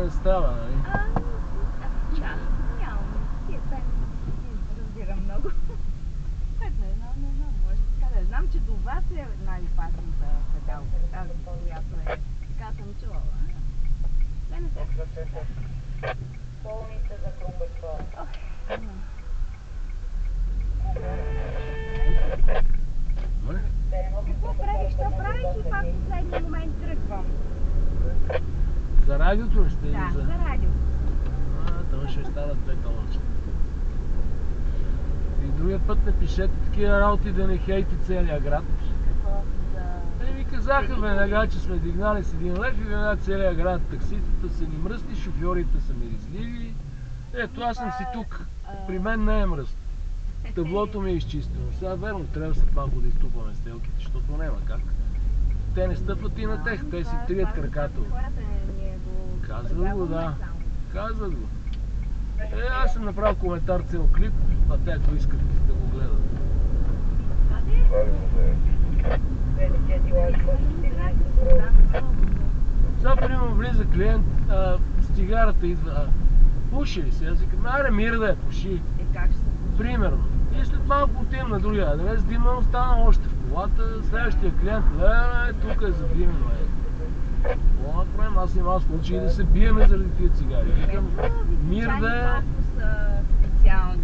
не става, нали? Да, нямам. Разбирам много. Не знам, може така да знам, че до вас е най-опасната педалка, тази, която е. Така съм чувала. Да не се. Полните за Крумбърско. Какво правиш? Що правиш и пак в последния момент тръгвам? За радиото ли ще? Да, за радио. Това ще станат две талончета. И другия път не пишете такива работи да не хейте целия град. Какво за... Ми казаха веднага, че сме дигнали с 1 лев и веднага целия град. Такситата са ни мръсни, шофьорите са миризливи. Ето аз съм си тук. При мен не е мръсно. Таблото ми е изчистено. Сега верно, трябва след малко да изтупаме стелките, защото няма как. Те не стъпват и на тех, те си трият краката. Казват го, да. Казват го. Аз съм направил коментар цел клип, а те ако искат да го гледат. Сега примерно влиза клиент, с цигарата идва, пуши ли си? Аз викам, аре мир да я пуши. Примерно. И след малко отивам на другия адрес, дима остана още в колата, следващия клиент, тук е задимено. Какво направим? Аз имам скочи и да се биеме заради тия цигари. Викам, мир да е... специални.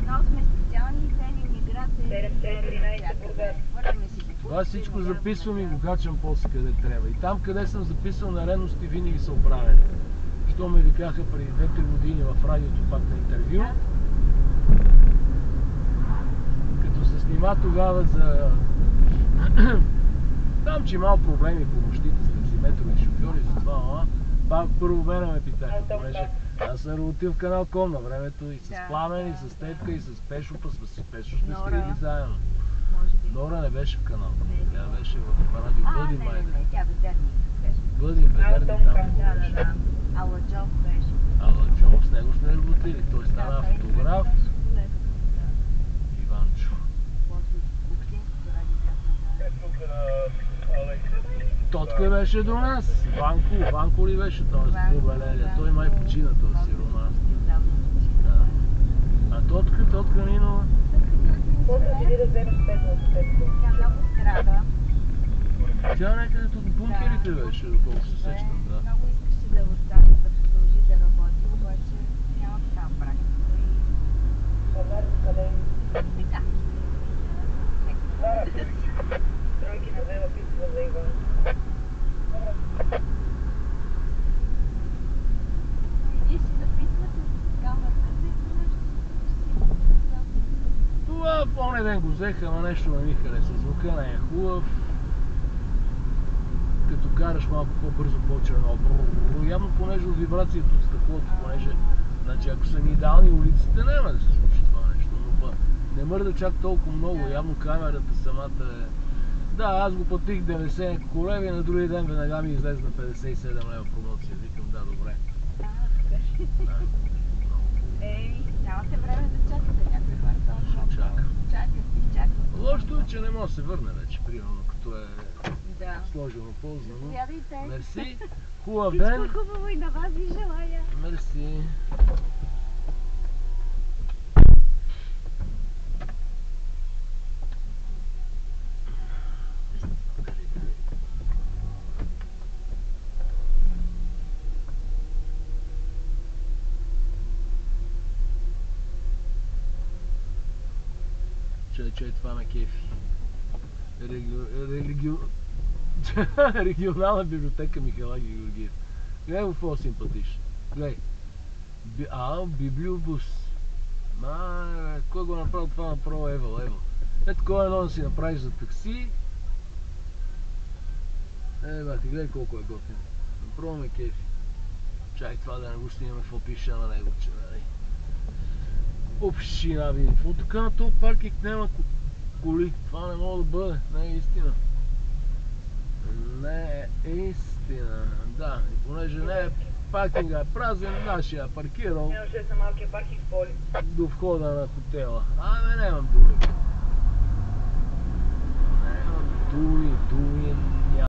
Много сме специални и целият ни град е... Това всичко записвам и го качвам после къде трябва. И там, къде съм записал нередности, винаги се оправят. Що ме викаха преди 2-3 години в радиото пак на интервю. Като се снима тогава за... Там, че имал проблеми по нощите с таксиметрови шофьори, за това, първо мене ме питаха, понеже аз съм работил в Канал Ком на времето и с Пламен, и с Тетка, и с Пешо, па с Пешо сме скрили заедно. Нора не беше в Канал Ком, тя беше в радио Бъдин майде. Бъдин, Бедерни там беше. Аладжов беше. Аладжов, с него сме работили, той стана фотограф. Иванчо. Тотка беше до нас. Ванко ли беше този с Бурбелелия? Той май почина този си роман. А Тотка Нинова? Тя много страда. Тя някъде тук в бункерите беше, доколко се сещам, да. Много искаше да остане, да продължи да работи, обаче няма такава практика. Така. Тройки на взема писва за Иван. Иди си да писвате с камерата и нещо си. Това поне ден го взеха, ама нещо не ми хареса. Звука не е хубав. Като караш малко по-бързо по-черно. Явно понеже от вибрацията от стъклото, понеже значи, ако са ни идеални улиците, няма да се случи това нещо. Но не мърда чак толкова много. Явно камерата самата е... Да, аз го платих 90 колеви и на другия ден веднага ми излезе на 57 лева промоция. Викам, да, добре. Нямате време да чакате някой хора. Ще чакам. Чакате. Лошото е, че не може да се върне вече, примерно, като е сложено, ползвано. Заповядайте. Мерси. Хубав ден. Всичко хубаво и на вас ви желая. Мерси. Чай, това ме кефи. Регионална библиотека Михаелаги Георгиев. Гледай го какво симпатично. Гледай. Библиобус. Кой го направил това? Направо Евал. Ето кой едно да си направиш за такси. Бати, гледай колко е готин. Направо ме кефи. Чай това да не го снимаме, какво пише на него, че нали. Община видим. Тук на този паркинг няма коли. Това не мога да бъде. Не е истина. Не е истина. Да, и понеже не е паркинга е празен, нашия паркирал. Нямаше са малкия паркинг в поли. До входа на хотела. Нямам думи. Нямам думи.